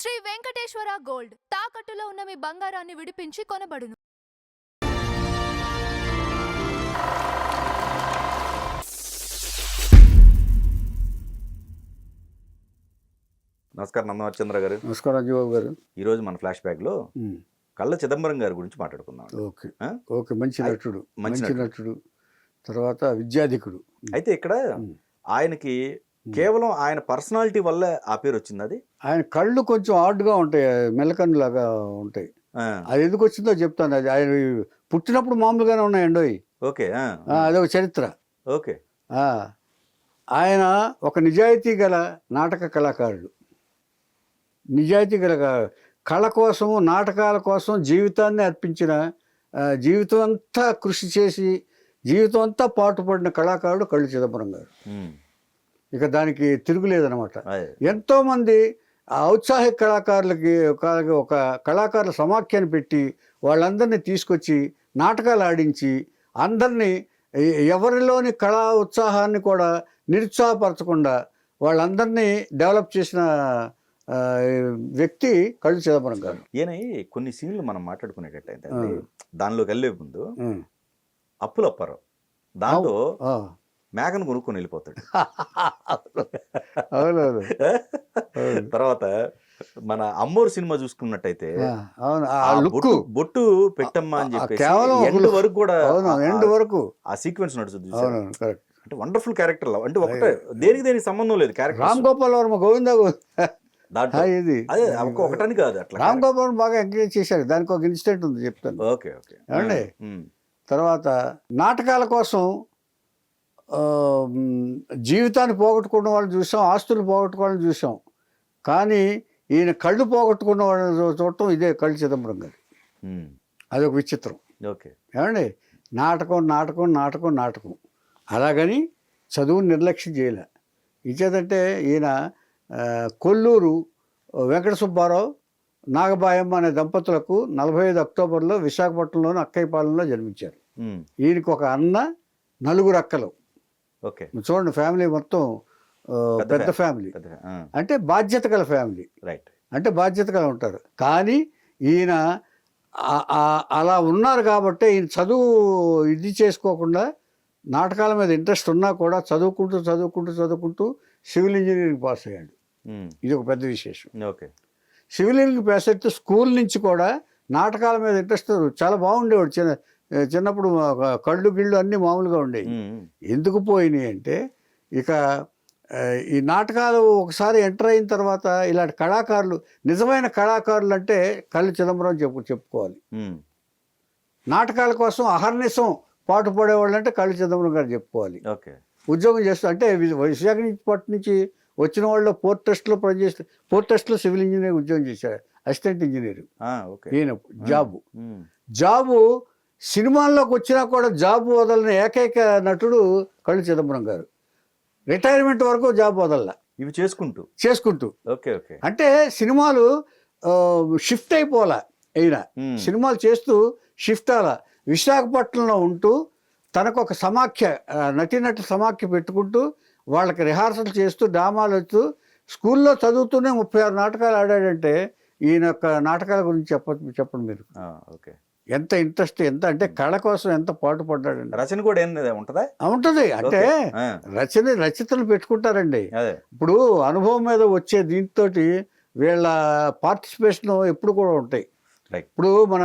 Shri Venkateswara gold తాకట్టులో ఉన్న మీ బంగారాన్ని విడిపించి కొనబడును. నమస్కారం నందమర్చంద్ర గారు. నమస్కారం రాజీబాబు గారు. ఈరోజు మన ఫ్లాష్ బ్యాక్లో కళ్ళ చిదంబరం గారి గురించి మాట్లాడుకుందాం. ఓకే ఓకే మంచి నటుడు, మంచి నటుడు, తర్వాత విద్యాధికుడు. అయితే ఇక్కడ ఆయనకి కేవలం ఆయన పర్సనాలిటీ వల్ల ఆ పేరు వచ్చింది. అది ఆయన కళ్ళు కొంచెం ఆర్డ్గా ఉంటాయి, మెల్లకన్ను లాగా ఉంటాయి. అది ఎందుకు వచ్చిందో చెప్తాను. అది ఆయన పుట్టినప్పుడు మామూలుగానే ఉన్నాయండి. ఓకే, అదొక చరిత్ర. ఓకే. ఆయన ఒక నిజాయితీ గల నాటక కళాకారుడు. నిజాయితీ గల కళ కోసము, నాటకాల కోసం జీవితాన్ని అర్పించిన, జీవితం అంతా కృషి చేసి జీవితం అంతా పాటుపడిన కళాకారుడు కళ్ళు చిదంబరం గారు. ఇక దానికి తిరుగులేదనమాట. ఎంతోమంది ఔత్సాహిక కళాకారులకి ఒక కళాకారుల సమాఖ్యాన్ని పెట్టి వాళ్ళందరినీ తీసుకొచ్చి నాటకాలు ఆడించి అందరినీ, ఎవరిలోని కళా ఉత్సాహాన్ని కూడా నిరుత్సాహపరచకుండా వాళ్ళందరినీ డెవలప్ చేసిన వ్యక్తి కళ్ళు చిదంబరం గారు. ఈయన కొన్ని సీన్లు మనం మాట్లాడుకునేటట్టయితే దానిలోకి వెళ్ళే ముందు అప్పులు అప్పారు దాంతో మేకను కొనుక్కొని వెళ్ళిపోతాడు. తర్వాత మన అమ్మోరు సినిమా చూసుకున్నట్టయితే బొట్టు పెట్టమ్మా అని చెప్పేసి ఎండ్ వరకు కూడా ఆ సీక్వెన్స్ నడుస్తుంది. అంటే వండర్ఫుల్ క్యారెక్టర్. అంటే ఒకటే దేనికి సంబంధం లేదు క్యారెక్టర్. రామ్ గోపాల్ వర్మ గోవిందా ఇది అదే ఒకటని కాదు, అట్లా రామ్ గోపాల్ వర్మ బాగా ఎంకరేజ్ చేశారు. దానికి ఒక ఇన్సిడెంట్ ఉంది, చెప్తాను. ఓకే ఓకే ఏమండి. తర్వాత నాటకాల కోసం జీవితాన్ని పోగొట్టుకున్న వాళ్ళని చూసాం, ఆస్తులు పోగొట్టుకోవాలని చూసాం. కానీ ఈయన కళ్ళు పోగొట్టుకున్న వాళ్ళని చూడటం ఇదే కళ్ళు చిదంబరం గారు. అదొక విచిత్రం. ఓకే ఏమండి. నాటకం నాటకం నాటకం నాటకం అలాగని చదువుని నిర్లక్ష్యం చేయలే. ఇచ్చేదంటే ఈయన కొల్లూరు వెంకట సుబ్బారావు, నాగబాయమ్మ అనే దంపతులకు 45 అక్టోబర్లో విశాఖపట్నంలోని అక్కయ్యపాలెంలో జన్మించారు. ఈయనకి ఒక అన్న, 4 అక్కలు. ఓకే, చూడండి, ఫ్యామిలీ మొత్తం పెద్ద ఫ్యామిలీ. అంటే బాధ్యత గల ఫ్యామిలీ. రైట్. అంటే బాధ్యత గల ఉంటారు. కానీ ఈయన అలా ఉన్నారు కాబట్టి ఈయన చదువు ఇది చేసుకోకుండా, నాటకాల మీద ఇంట్రెస్ట్ ఉన్నా కూడా చదువుకుంటూ సివిల్ ఇంజనీరింగ్ పాస్ అయ్యాడు. ఇది ఒక పెద్ద విశేషం. ఓకే. సివిల్ ఇంజనీరింగ్ పాస్ అయితే స్కూల్ నుంచి కూడా నాటకాల మీద ఇంట్రెస్ట్ చాలా బాగుండేవాడు. చిన్నప్పుడు కళ్ళు గిళ్ళు అన్నీ మామూలుగా ఉండేవి. ఎందుకు పోయినాయి అంటే, ఇక ఈ నాటకాలు ఒకసారి ఎంటర్ అయిన తర్వాత ఇలాంటి కళాకారులు, నిజమైన కళాకారులు అంటే కళ్ళు చిదంబరం చెప్పుకోవాలి. నాటకాల కోసం అహర్నిశం పాటుపడేవాళ్ళు అంటే కళ్ళు చిదంబరం గారు చెప్పుకోవాలి. ఓకే. ఉద్యోగం చేస్తూ అంటే విశాఖపట్నం నుంచి వచ్చిన వాళ్ళు పోర్ట్ ట్రస్ట్లో సివిల్ ఇంజనీర్ ఉద్యోగం చేశాడు, అసిస్టెంట్ ఇంజనీర్. ఈయన జాబు సినిమాల్లోకి వచ్చినా కూడా జాబ్ వదలని ఏకైక నటుడు కళ్ళు చిదంబరం గారు. రిటైర్మెంట్ వరకు జాబ్ వదలలా, ఇవి చేసుకుంటూ. Okay okay. అంటే సినిమాలు షిఫ్ట్ అయిపోలా. ఈయన సినిమాలు చేస్తూ షిఫ్ట్ అలా విశాఖపట్నంలో ఉంటూ తనకు ఒక సమాఖ్య, నటీనటుల సమాఖ్య పెట్టుకుంటూ వాళ్ళకి రిహార్సల్ చేస్తూ డ్రామాలు వచ్చూ స్కూల్లో చదువుతూనే 36 నాటకాలు ఆడాడంటే ఈయన యొక్క నాటకాల గురించి చెప్పండి మీరు. ఓకే. ఎంత ఇంట్రెస్ట్, ఎంత అంటే కళ కోసం ఎంత పాటుపడ్డాడండి. రచన కూడా ఉంటుందా? ఉంటుంది. అంటే రచయితలు పెట్టుకుంటారండి. ఇప్పుడు అనుభవం మీద వచ్చే దీంతో వీళ్ళ పార్టిసిపేషన్ ఎప్పుడు కూడా ఉంటాయి. ఇప్పుడు మన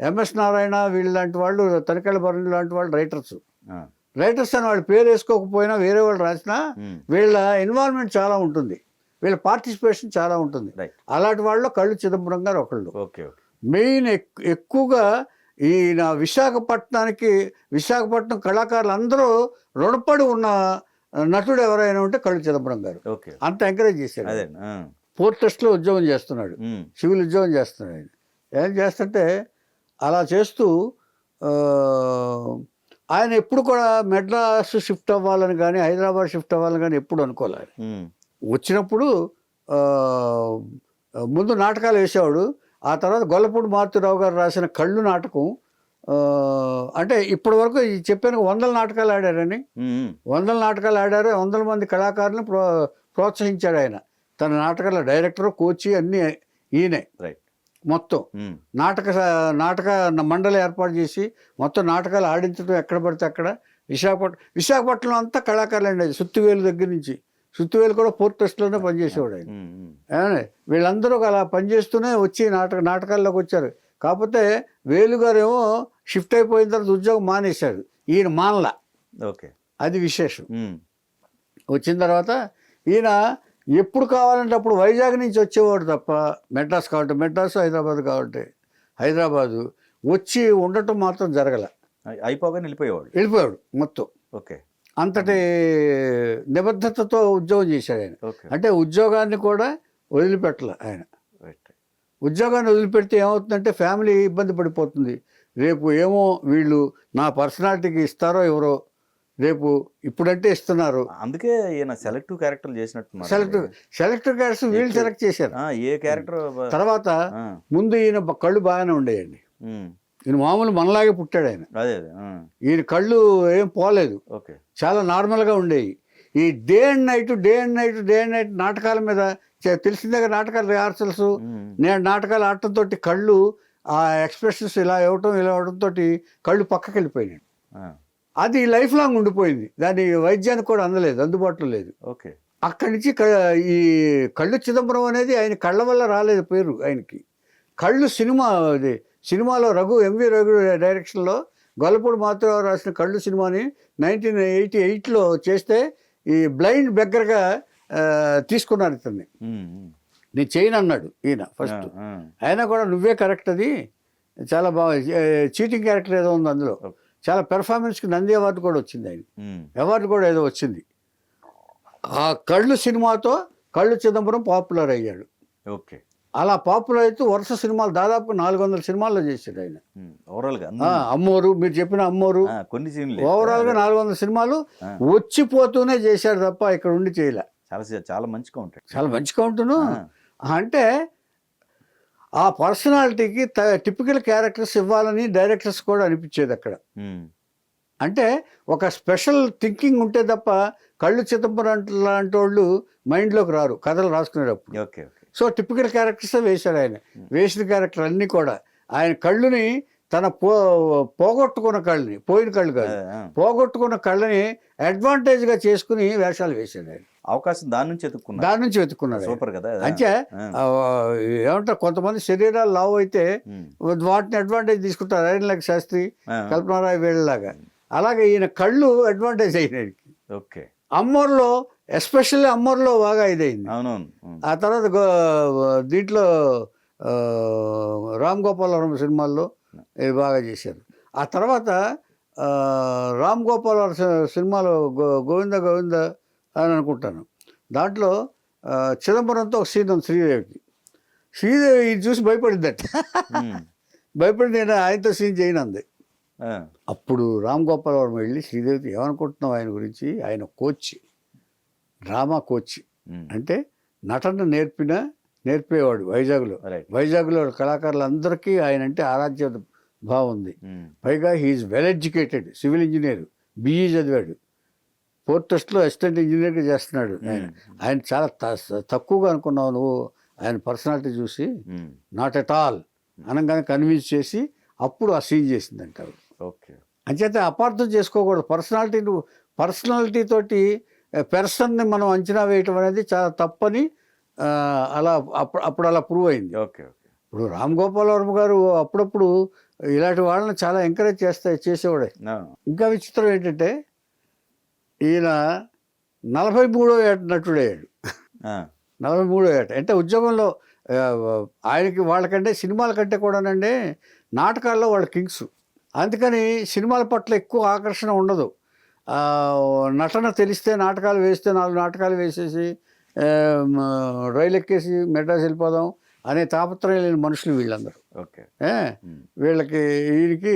ఎంఎస్ నారాయణ వీళ్ళు లాంటి వాళ్ళు, తనికెళ్ళ భరణి లాంటి వాళ్ళు రైటర్స్ అని వాళ్ళు పేరు వేసుకోకపోయినా వేరే వాళ్ళు రాసినా వీళ్ళ ఇన్వాల్వ్మెంట్ చాలా ఉంటుంది, వీళ్ళ పార్టిసిపేషన్ చాలా ఉంటుంది. అలాంటి వాళ్ళు కళ్ళు చిదంబరం గారు ఒకళ్ళు. మెయిన్ ఎక్కువగా ఈయన విశాఖపట్నం కళాకారులు అందరూ రుణపడి ఉన్న నటుడు ఎవరైనా ఉంటే కళ్ళు చిదంబరం గారు. అంత ఎంకరేజ్ చేశాడు. పోర్ట్ ట్రస్ట్లో ఉద్యోగం చేస్తున్నాడు, సివిల్ ఉద్యోగం చేస్తున్నాడు. ఏం చేస్తుంటే అలా చేస్తూ ఆయన ఎప్పుడు కూడా మెడ్రాస్ షిఫ్ట్ అవ్వాలని కానీ హైదరాబాద్ షిఫ్ట్ అవ్వాలని కానీ ఎప్పుడు అనుకోలేదు. వచ్చినప్పుడు ముందు నాటకాలు వేసేవాడు. ఆ తర్వాత గొల్లపూడి మారుతిరావు గారు రాసిన కళ్ళు నాటకం, అంటే ఇప్పటి వరకు చెప్పాను 100 నాటకాలు ఆడారని. 100 నాటకాలు ఆడారు, 100 మంది కళాకారులను ప్రోత్సహించాడు ఆయన. తన నాటకాల డైరెక్టర్, కోచి అన్నీ ఈయనే రైట్. మొత్తం. నాటక మండలి ఏర్పాటు చేసి మొత్తం నాటకాలు ఆడించడం ఎక్కడ పడితే అక్కడ. విశాఖపట్నం అంతా కళాకారులు అండి. సుత్తివేలు దగ్గర నుంచి, సుత్తివేలు కూడా పోర్ట్ ట్రస్ట్లోనే పనిచేసేవాడు ఆయన. వీళ్ళందరూ అలా పనిచేస్తూనే వచ్చి నాటకాల్లోకి వచ్చారు. కాకపోతే వేలుగారు ఏమో షిఫ్ట్ అయిపోయిన తర్వాత ఉద్యోగం మానేశాడు, ఈయన మానలా. ఓకే, అది విశేషం. వచ్చిన తర్వాత ఈయన ఎప్పుడు కావాలంటే అప్పుడు వైజాగ్ నుంచి వచ్చేవాడు తప్ప, మెడ్రాస్ కావాలంటే మెడ్రాస్, హైదరాబాద్ కావాలంటే హైదరాబాదు వచ్చి ఉండటం మాత్రం జరగల. అయిపోగానే వెళ్ళిపోయాడు మొత్తం. ఓకే, అంతటి నిబద్ధతతో ఉద్యోగం చేశాడు ఆయన. అంటే ఉద్యోగాన్ని కూడా వదిలిపెట్టలే ఆయన. ఉద్యోగాన్ని వదిలిపెడితే ఏమవుతుందంటే ఫ్యామిలీ ఇబ్బంది పడిపోతుంది. రేపు ఏమో వీళ్ళు నా పర్సనాలిటీకి ఇస్తారో ఎవరో, రేపు ఇప్పుడంటే ఇస్తున్నారు. అందుకే ఈయన సెలెక్టివ్ క్యారెక్టర్లు చేసినట్టు. సెలెక్టివ్ క్యారెక్టర్స్ వీళ్ళు సెలెక్ట్ చేశారు. ఏ క్యారెక్టర్ తర్వాత ముందు ఈయన కళ్ళు బాగానే ఉండేయండి. ఈయన మామూలు మనలాగే పుట్టాడు ఆయన. ఈయన కళ్ళు ఏం పోలేదు, చాలా నార్మల్గా ఉండేవి. ఈ డే అండ్ నైట్ నాటకాల మీద తెలిసిందే కదా, నాటకాల రిహార్సల్స్, నేను నాటకాలు ఆడటంతో కళ్ళు ఆ ఎక్స్ప్రెషన్స్ ఇలా ఇవ్వడంతో కళ్ళు పక్కకి వెళ్ళిపోయినాయి. అది లైఫ్ లాంగ్ ఉండిపోయింది. దాని వైద్యానికి కూడా అందలేదు, అందుబాటులో లేదు. ఓకే, అక్కడి నుంచి ఈ కళ్ళు చిదంబరం అనేది ఆయన కళ్ళ వల్ల రాలేదు పేరు ఆయనకి. కళ్ళు సినిమాలో ఎంవి రఘు డైరెక్షన్లో గొల్లపూడి మాధవరావు రాసిన కళ్ళు సినిమాని 1988లో చేస్తే ఈ బ్లైండ్ బెగ్గర్గా తీసుకున్నారు ఇతన్ని. నేను చేయను అన్నాడు ఈయన ఫస్ట్. అయినా కూడా నువ్వే కరెక్ట్, అది చాలా బాగా చీటింగ్ క్యారెక్టర్ ఏదో ఉంది అందులో, చాలా పెర్ఫార్మెన్స్కి నంది అవార్డు కూడా వచ్చింది ఆయన, అవార్డు కూడా ఏదో వచ్చింది. ఆ కళ్ళు సినిమాతో కళ్ళు చిదంబరం పాపులర్ అయ్యాడు. ఓకే, అలా పాపులర్ అయితే వరుస సినిమాలు దాదాపు 400 సినిమాల్లో చేశాడు ఆయన. అమ్మోరు, మీరు చెప్పిన అమ్మోరు, ఓవరాల్గా 400 సినిమాలు వచ్చిపోతూనే చేశాడు తప్ప ఇక్కడ ఉండి చేయలే. చాలా మంచిగా ఉంటాడు, చాలా మంచిగా ఉంటును. అంటే ఆ పర్సనాలిటీకి టిపికల్ క్యారెక్టర్స్ ఇవ్వాలని డైరెక్టర్స్ కూడా అనిపించేది అక్కడ. అంటే ఒక స్పెషల్ థింకింగ్ ఉంటే తప్ప కళ్ళు చిదంబరం లాంటి వాళ్ళు మైండ్లోకి రారు కథలు రాసుకునేటప్పుడు. సో టిపికల్ క్యారెక్టర్స్ వేశాడు ఆయన. వేసిన క్యారెక్టర్ అన్నీ కూడా ఆయన కళ్ళుని తన పోగొట్టుకున్న కళ్ళని, పోయిన కళ్ళు కాదు, పోగొట్టుకున్న కళ్ళని అడ్వాంటేజ్గా చేసుకుని వేషాలు వేశాడు ఆయన. అవకాశం దాని నుంచి వెతుక్కున్నాడు. సూపర్ కదా. అంటే ఏమంటారు, కొంతమంది శరీరాలు లావు అయితే వాటిని అడ్వాంటేజ్ తీసుకుంటారు, అరణ్యలేఖ శాస్త్రి, కల్పనారాయ్ వీళ్ళలాగా. అలాగే ఈయన కళ్ళు అడ్వాంటేజ్ అయినాయి. ఓకే, అమ్మోర్లో ఎస్పెషల్లీ అమ్మోర్లో బాగా ఇదైంది. ఆ తర్వాత దీంట్లో రామ్ గోపాల్ వర్మ సినిమాల్లో ఇది బాగా చేశారు. ఆ తర్వాత రామ్ గోపాల్ వర్మ సినిమాలో గోవింద అని అనుకుంటాను, దాంట్లో చిదంబరంతో ఒక సీన్ ఉంది శ్రీదేవికి. శ్రీదేవి ఇది చూసి భయపడిందట, భయపడి నేను ఆయనతో సీన్ చేయను అంది. అప్పుడు రామ్ గోపాల్ వర్మ వెళ్ళి శ్రీదేవితో ఏమనుకుంటున్నావు ఆయన గురించి, ఆయన కోచ్, డ్రామా కోచ్, అంటే నటన నేర్పేవాడు వైజాగ్లో కళాకారులందరికీ ఆయన అంటే ఆరాధ్య భావం ఉంది. పైగా he is well educated, civil engineer, BE చదివాడు, పోర్ట్ ట్రస్ట్లో అసిస్టెంట్ ఇంజనీర్గా చేస్తున్నాడు. ఆయన చాలా తక్కువగా అనుకున్నావు నువ్వు ఆయన పర్సనాలిటీ చూసి, నాట్ ఎట్ ఆల్ అనగానే కన్విన్స్ చేసి అప్పుడు ఆ సీన్ చేసిందంటారు. ఓకే, అంచేత అపార్థం చేసుకోకూడదు. పర్సనాలిటీ తోటి పెర్సన్ని మనం అంచనా వేయటం అనేది చాలా తప్పని అప్పుడు అలా ప్రూవ్ అయింది. ఓకే, ఇప్పుడు రామ్ గోపాల్ వర్మ గారు అప్పుడప్పుడు ఇలాంటి వాళ్ళని చాలా ఎంకరేజ్ చేసేవాడే. ఇంకా విచిత్రం ఏంటంటే ఈయన 43వ ఏట నటుడయ్యాడు. 43వ ఏట అంటే ఉద్యోగంలో ఆయనకి వాళ్ళకంటే సినిమాల కంటే కూడానండి నాటకాల్లో వాళ్ళ కింగ్స్. అందుకని సినిమాల పట్ల ఎక్కువ ఆకర్షణ ఉండదు. నటన తెలిస్తే నాటకాలు వేస్తే 4 నాటకాలు వేసేసి రైలు ఎక్కేసి మెడ్రాస్ వెళ్ళిపోదాం అనే తాపత్రయం లేని మనుషులు వీళ్ళందరూ. ఓకే, వీళ్ళకి ఈయనకి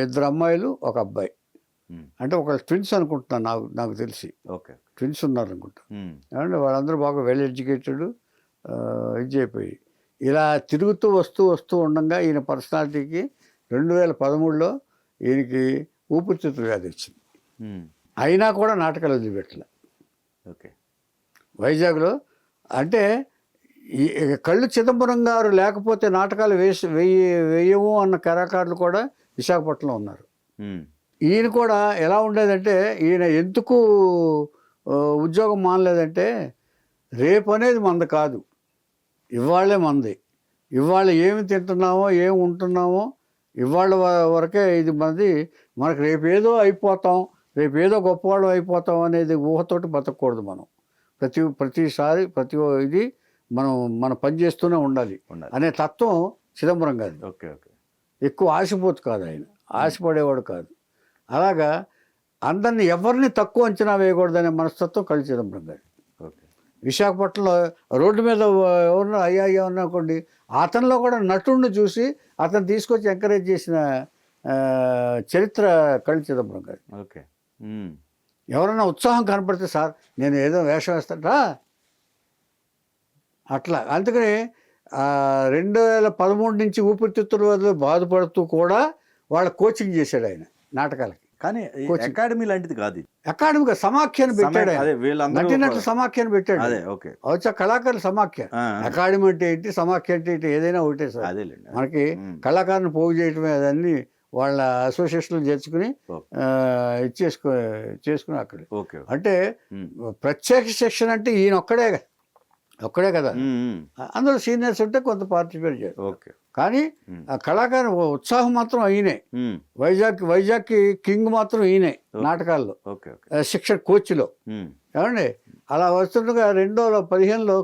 2 అమ్మాయిలు 1 అబ్బాయి. అంటే ఒక ట్విన్స్ అనుకుంటున్నాను, నాకు తెలిసి ట్విన్స్ ఉన్నారు అనుకుంటా. ఏమంటే వాళ్ళందరూ బాగా వెల్ ఎడ్యుకేటెడ్, ఇది అయిపోయి ఇలా తిరుగుతూ వస్తూ ఉండగా ఈయన పర్సనాలిటీకి 2013లో ఈయనకి ఊపిరితిత్తుల వ్యాధి వచ్చింది. అయినా కూడా నాటకాలు వదిలిపెట్టలే. వైజాగ్లో అంటే ఈ కళ్ళు చిదంబరం గారు లేకపోతే నాటకాలు వేయము అన్న కళాకారులు కూడా విశాఖపట్నంలో ఉన్నారు. ఈయన కూడా ఎలా ఉండేదంటే, ఈయన ఎందుకు ఉద్యోగం మానలేదంటే, రేపు అనేది మంది కాదు, ఇవాళే మంది. ఇవాళ ఏమి తింటున్నామో ఏమి ఉంటున్నామో ఇవాళ వరకే ఇది మనది. మనకు రేపేదో అయిపోతాం, రేపేదో గొప్పవాళ్ళం అయిపోతాం అనేది ఊహతోటి బతకూడదు. మనం ప్రతిసారి ప్రతి ఇది మనం పని చేస్తూనే ఉండాలి అనే తత్వం చిదంబరం గారి. Okay okay. ఎక్కువ ఆశపోతు కాదు ఆయన, ఆశపడేవాడు కాదు. అలాగా అందరిని ఎవరిని తక్కువ అంచనా వేయకూడదనే మనస్తత్వం కళ్ళు చిదంబరం గారి. విశాఖపట్నంలో రోడ్డు మీద ఎవరన్నా అయ్యా అనుకోండి, అతనిలో కూడా నటుడిని చూసి అతను తీసుకొచ్చి ఎంకరేజ్ చేసిన చరిత్ర కళ్ళు చిదంబరం గారి. ఓకే. ఎవరైనా ఉత్సాహం కనపడితే, సార్ నేను ఏదో వేషం వేస్తాడా అట్లా. అందుకని 2013 నుంచి ఊపిరితిత్తుల వల్ల బాధపడుతూ కూడా వాళ్ళ కోచింగ్ చేశాడు ఆయన నాటకాలకి. కానీ అకాడమీ లాంటిది కాదు, అకాడమిగా సమాఖ్యను పెట్టాడు. నటినట్లు సమాఖ్యను పెట్టాడు. వచ్చా కళాకారుల సమాఖ్య. అకాడమీ అంటే ఏంటి, సమాఖ్య అంటే ఏంటి, ఏదైనా ఒకటే సార్. మనకి కళాకారుని పోగు చేయటమే, అదన్నీ వాళ్ళ అసోసియేషన్లు చేర్చుకుని చేసుకుని అక్కడ. అంటే ప్రత్యేక శిక్షణ అంటే ఈయన ఒక్కడే కదా, అందులో సీనియర్స్ ఉంటే కొంత పార్టిసిపేట్ చేయాలి. కానీ ఆ కళాకారు ఉత్సాహం మాత్రం ఈయనే. వైజాగ్కి కింగ్ మాత్రం ఈయనే నాటకాల్లో, శిక్షణ కోచ్లో. ఏమండి అలా వస్తుండగా 2015లో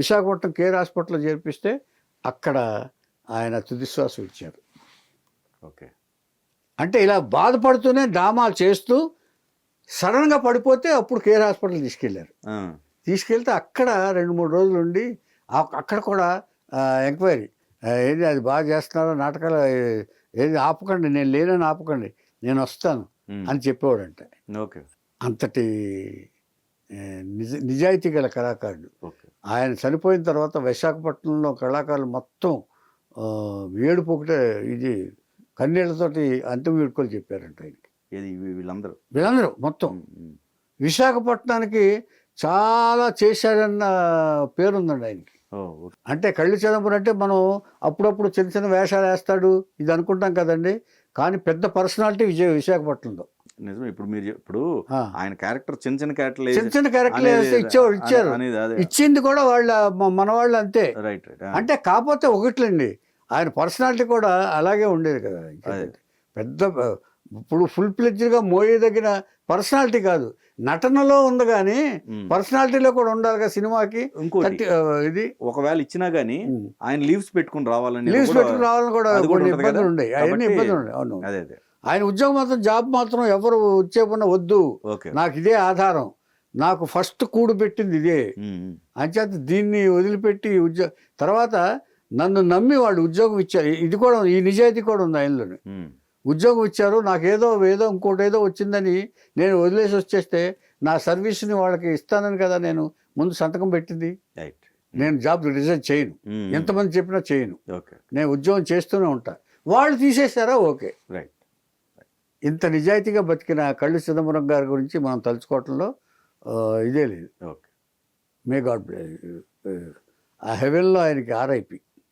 విశాఖపట్నం కేర్ హాస్పిటల్లో చేర్పిస్తే అక్కడ ఆయన తుదిశ్వాసం ఇచ్చారు. అంటే ఇలా బాధపడుతూనే డ్రామాలు చేస్తూ సడన్గా పడిపోతే అప్పుడు కేర్ హాస్పిటల్ తీసుకెళ్తే అక్కడ 2-3 రోజులు ఉండి అక్కడ కూడా ఎంక్వైరీ, ఏది అది బాగా చేస్తున్నారో నాటకాలు, ఏది ఆపకండి, నేను లేనని ఆపకండి, నేను వస్తాను అని చెప్పేవాడంట. అంతటి నిజాయితీ గల కళాకారుడు. ఆయన చనిపోయిన తర్వాత విశాఖపట్నంలో కళాకారులు మొత్తం ఏడుపు ఒకటే, ఇది కన్నీళ్లతోటి అంతిమ వేడుకలు చెప్పారంట ఆయనకి. వీళ్ళందరూ మొత్తం విశాఖపట్నానికి చాలా చేశాడన్న పేరుందండి ఆయనకి. అంటే కళ్ళు చిదంబరం అంటే మనం అప్పుడప్పుడు చిన్న చిన్న వేషాలు వేస్తాడు ఇది అనుకుంటాం కదండి, కానీ పెద్ద పర్సనాలిటీ విశాఖపట్నంలో. నిజమే. ఇప్పుడు ఆయన క్యారెక్టర్ చిన్న క్యారెక్టర్లు ఇచ్చారు. ఇచ్చింది కూడా మన వాళ్ళు అంతే. అంటే కాకపోతే ఒకట్లండి, ఆయన పర్సనాలిటీ కూడా అలాగే ఉండేది కదా. పెద్ద ఇప్పుడు ఫుల్ ప్లెడ్జ్డ్గా మోయదగిన పర్సనాలిటీ కాదు, నటనలో ఉంది కానీ పర్సనాలిటీలో కూడా ఉండాలి కదా సినిమాకి. ఇది ఒకవేళ ఇచ్చినా గానీ ఆయన లీవ్స్ పెట్టుకుని రావాలని కూడా కొన్ని ఇబ్బందులు ఉండేవి, అవన్నీ ఇబ్బందులు ఉండే. అవును, ఆయన ఉద్యోగం మాత్రం, జాబ్ మాత్రం ఎవరు వచ్చేపన్నా వద్దు, నాకు ఇదే ఆధారం, నాకు ఫస్ట్ కూడు పెట్టింది ఇదే అంచేత దీన్ని వదిలిపెట్టి తర్వాత నన్ను నమ్మి వాళ్ళు ఉద్యోగం ఇచ్చారు. ఇది కూడా, ఈ నిజాయితీ కూడా ఉంది ఆయనలోనే. ఉద్యోగం ఇచ్చారు, నాకు ఏదో ఇంకోటి ఏదో వచ్చిందని నేను వదిలేసి వచ్చేస్తే నా సర్వీస్ని వాళ్ళకి ఇస్తానని కదా నేను ముందు సంతకం పెట్టింది. నేను జాబ్ రిజైన్ చేయను, ఎంతమంది చెప్పినా చేయను, నేను ఉద్యోగం చేస్తూనే ఉంటా. వాళ్ళు తీసేశారా, ఓకే. ఇంత నిజాయితీగా బతికిన కళ్ళు చిదంబరం గారి గురించి మనం తలుచుకోవటంలో ఇదే లేదు. మే గాడ్ ఆ హెవెన్లో ఆయనకి RIP.